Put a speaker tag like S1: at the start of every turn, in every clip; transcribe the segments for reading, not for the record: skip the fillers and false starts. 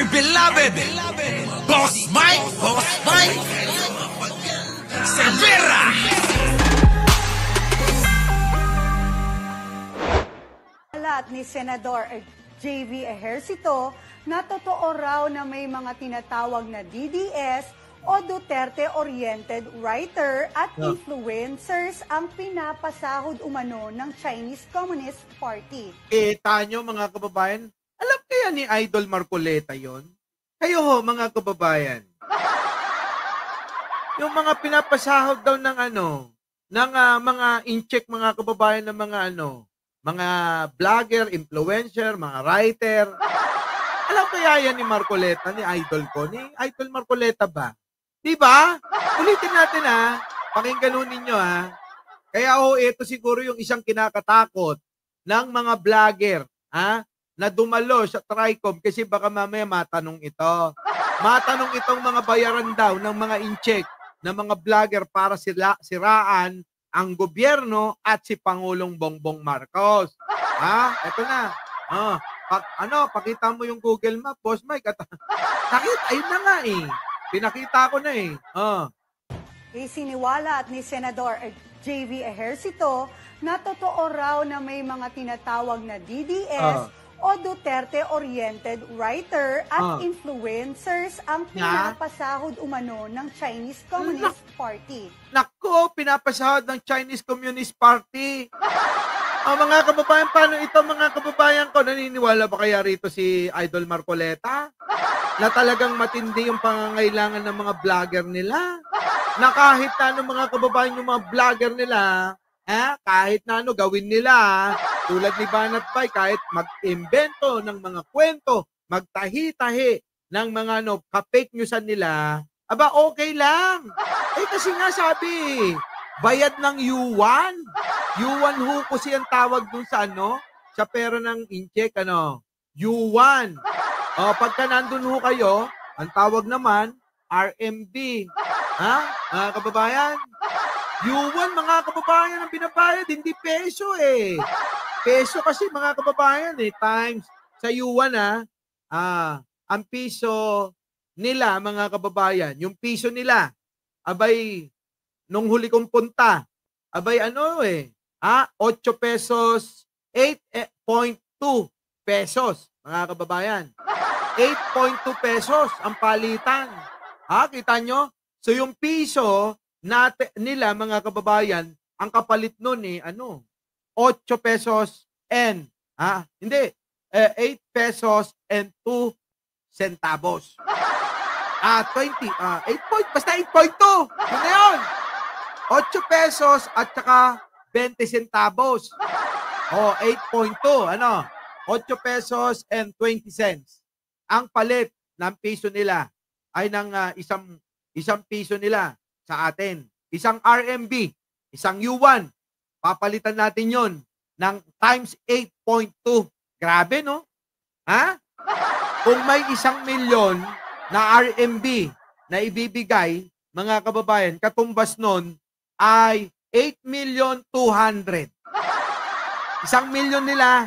S1: our beloved Boss Mike Cervera.
S2: Alat ni Senador J.V. Ejercito na totoo raw na may mga tinatawag na DDS o Duterte-oriented writer at influencers ang pinapasahod umano ng Chinese Communist Party.
S3: Tanyo mga kababayan, alam kaya ni Idol Marcoleta yon? Kayo ho mga kababayan. Yung mga pinapasahod daw ng mga in-check mga kababayan ng mga vlogger, influencer, mga writer. Alam kaya yan ni Marcoleta, ni Idol ko, ni Idol Marcoleta ba? Di ba? Ulitin natin pakinggan ho ninyo Kaya ito siguro yung isang kinakatakot ng mga vlogger na dumalo sa TRICOM kasi baka mamaya matanong ito. Matanong itong mga bayaran daw ng mga in-check na mga vlogger para siraan ang gobyerno at si Pangulong Bongbong Marcos. Ito na. Pakita mo yung Google Map, Boss Mike. Ayun na nga Pinakita ko na
S2: Isiniwalat ni Senador J.V. Ejercito na totoo raw na may mga tinatawag na DDS o Duterte-oriented writer at influencers ang pinapasahod umano ng Chinese Communist Party.
S3: Nako, pinapasahod ng Chinese Communist Party. Mga kababayan, paano ito mga kababayan ko? Naniniwala ba kaya rito si Idol Marcoleta? Na talagang matindi yung pangangailangan ng mga vlogger nila? Na kahit na mga kababayan yung mga vlogger nila, kahit na gawin nila, tulad ni Banat Bay, kahit mag-imbento ng mga kwento, magtahi-tahi ng mga ka-fake newsan nila, okay lang. Kasi nga sabi, bayad ng yuan. Yuan ho kasi ang tawag dun sa sa pera ng in-check, yuan. Pagka nandun ho kayo, ang tawag naman, RMB. Mga kababayan? Yuan, mga kababayan, ang binabayad, hindi peso Peso kasi mga kababayan times sa yuan ang piso nila mga kababayan, yung piso nila, nung huli kong punta, 8 pesos, 8.2 pesos, mga kababayan. 8.2 pesos ang palitan. Kita nyo? So yung piso nila, mga kababayan, ang kapalit nun 8 pesos and, 8 pesos and 2 centavos. basta 8.2. Yun na yun. 8 pesos at saka 20 centavos. 8.2, 8 pesos and 20 cents. Ang palit ng piso nila ay ng isang piso nila sa atin. Isang RMB, isang yuan. Papalitan natin yon ng times 8.2. Grabe, no? Kung may 1 milyon na RMB na ibibigay, mga kababayan, katumbas nun ay 8,200,000. 1 milyon nila,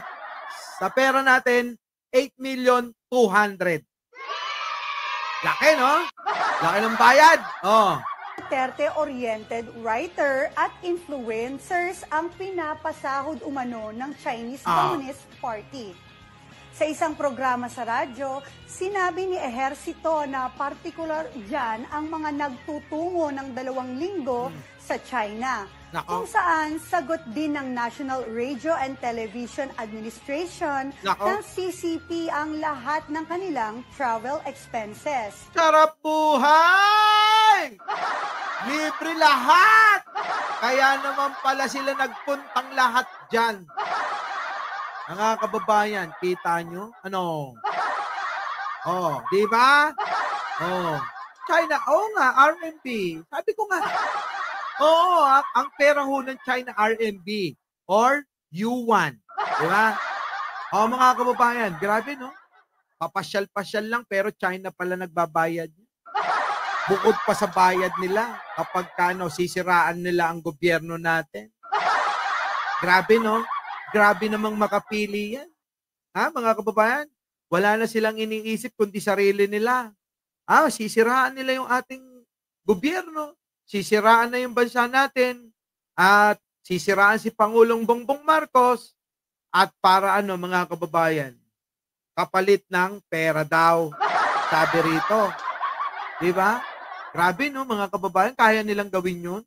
S3: sa pera natin, 8,200,000. Laki, no? Laki ng bayad.
S2: Duterte-oriented writer at influencers ang pinapasahod umano ng Chinese Communist Party. Sa isang programa sa radyo, sinabi ni Ejercito na partikular dyan ang mga nagtutungo ng 2 linggo sa China. Kung saan sagot din ng National Radio and Television Administration ng CCP ang lahat ng kanilang travel expenses.
S3: Sarap buhay! Libre lahat! Kaya naman pala sila nagpuntang lahat dyan. Mga kababayan, kita nyo? Di ba? China, nga, RMB. Sabi ko nga, ang pera ho ng China RMB or yuan. Di ba? Mga kababayan, grabe, no? Papasyal-pasyal lang pero China pala nagbabayad. Bukod pa sa bayad nila kapag sisiraan nila ang gobyerno natin. Grabe, no? Grabe namang makapili yan. Mga kababayan? Wala na silang iniisip kundi sarili nila. Sisiraan nila yung ating gobyerno, sisiraan na yung bansa natin, at sisiraan si Pangulong Bongbong Marcos, at para ano mga kababayan, kapalit ng pera daw, sabi rito. Di ba? Grabe no mga kababayan, kaya nilang gawin yun?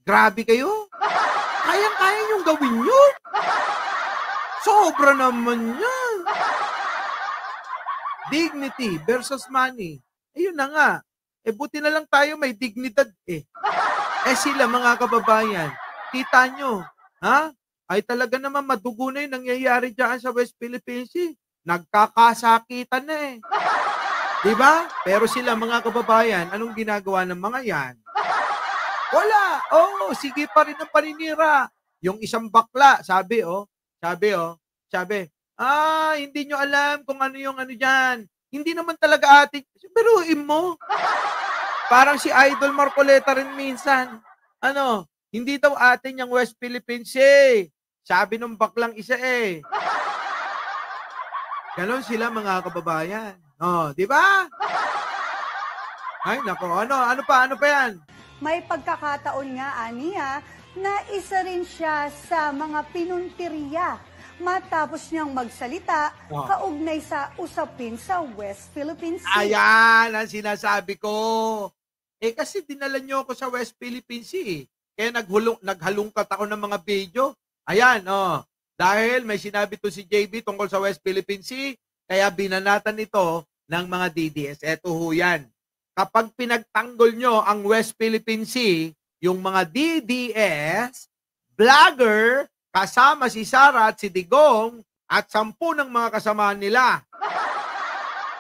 S3: Grabe kayo. Kayang-kaya niyong gawin yun. Sobra naman yan. Dignity versus money. Ayun na nga. Buti na lang tayo may dignidad eh. Sila mga kababayan, kita nyo, ay talaga naman madugo na yung nangyayari dyan sa West Philippine Sea. Nagkakasakitan na eh. Diba? Pero sila mga kababayan, anong ginagawa ng mga yan? Wala. Sige pa rin ang paninira. Yung isang bakla, sabi, hindi nyo alam kung ano yung ano dyan. Hindi naman talaga atin. Biruin mo. Parang si Idol Marcoleta rin minsan. Hindi daw atin yung West Philippine Sea. Sabi nung baklang isa eh. Ganon sila mga kababayan. Di ba? Ay, nako. Ano pa yan?
S2: May pagkakataon nga, aniya, na isa rin siya sa mga pinuntirya matapos niyang magsalita kaugnay sa usapin sa West Philippine Sea.
S3: Ayan ang sinasabi ko. Kasi dinala niyo ako sa West Philippine Sea. Kaya naghalungkat ako ng mga video. Ayan, dahil may sinabi to si JB tungkol sa West Philippine Sea, kaya binanatan ito ng mga DDS. Eto ho yan. Kapag pinagtanggol nyo ang West Philippine Sea, yung mga DDS, vlogger, kasama si Sara at si Digong, at 10 ng mga kasama nila,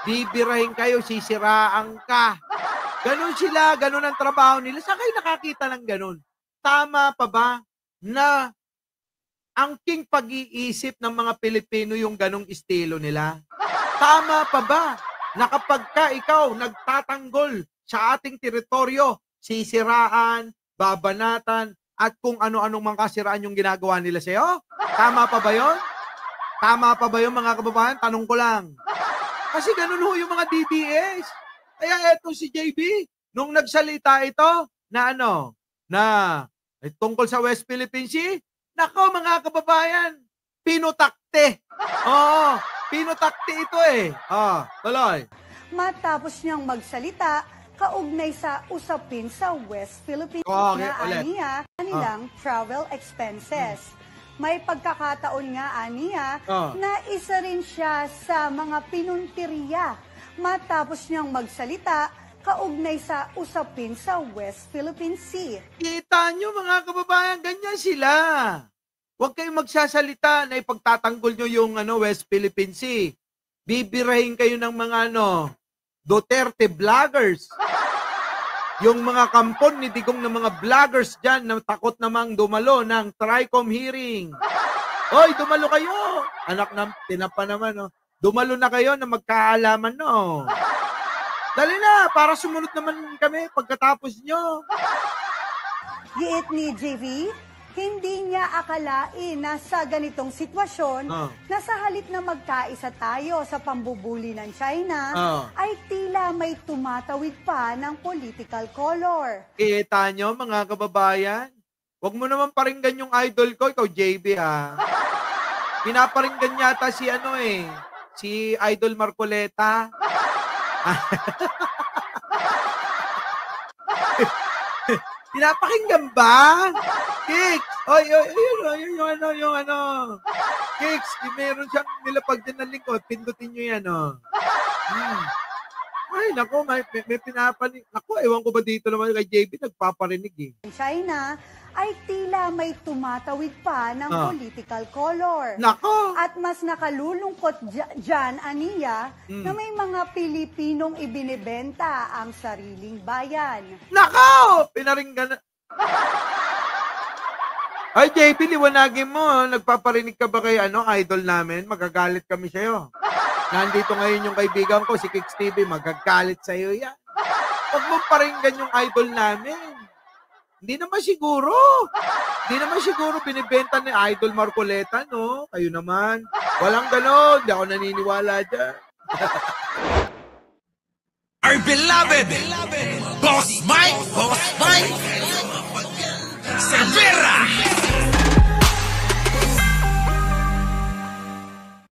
S3: bibirahin kayo, sisiraan ka. Ganon sila, ganon ang trabaho nila. Saan kayo nakakita ng ganon? Tama pa ba na ang king pag-iisip ng mga Pilipino yung ganong estilo nila? Tama pa ba na kapag ka ikaw nagtatanggol sa ating teritoryo, sisiraan, babanatan, at kung ano-anong mga kasiraan yung ginagawa nila sa'yo? Tama pa ba yun? Tama pa ba yun mga kababayan? Tanong ko lang. Kasi ganun ho yung mga DDS. Kaya eto si JB, nung nagsalita ito, tungkol sa West Philippine Sea, nako mga kababayan, pinutakte. Pinutakte ito eh. Tuloy.
S2: Matapos niyang magsalita kaugnay sa usapin sa West Philippine Sea na aniya kanilang travel expenses. May pagkakataon nga aniya na isa rin siya sa mga pinuntirya matapos niyang magsalita kaugnay sa usapin sa West Philippine Sea.
S3: Kita nyo mga kababayan, ganyan sila. Huwag kayong magsasalita na ipagtatanggol nyo yung West Philippine Sea. Bibirahin kayo ng mga Duterte vloggers. Yung mga kampon ni Digong ng mga vloggers dyan na takot namang dumalo ng TRICOM hearing. Hoy, dumalo kayo. Anak ng tinapa naman, Dumalo na kayo na magkaalaman, Dali na, para sumunod naman kami pagkatapos nyo.
S2: Giit ni JV, hindi niya akalain na sa ganitong sitwasyon na sa halip na magkaisa tayo sa pambubuli ng China, ay tila may tumatawid pa ng political color.
S3: Kita nyo mga kababayan, huwag mo naman paringgan yung idol ko, ikaw JB Pinaparinggan yata si si Idol Marcoleta. Pinapakinggan ba? Kicks! Yung Kicks, meron siyang nilapag din ng lingkod. Pindutin nyo yan, Ay, naku, may pinapanig. Naku, ewan ko ba dito naman kay JB, nagpaparinig eh.
S2: China ay tila may tumatawid pa ng political color.
S3: Nako!
S2: At mas nakalulungkot dyan, aniya, na may mga Pilipinong ibinibenta ang sariling bayan.
S3: Nako! Pinaringgan na. Ay, JP, liwanagin mo. Nagpaparinig ka ba kay idol namin? Magagalit kami sa'yo. Nandito ngayon yung kaibigan ko, si Kicks TV. Magagalit sa'yo yan. Huwag mo paringgan yung idol namin. Hindi naman siguro. Di naman siguro binibenta ni Idol Marcoleta, no? Kayo naman. Walang ganon. Di ako naniniwala dyan.
S1: Our beloved Boss Mike Cervera.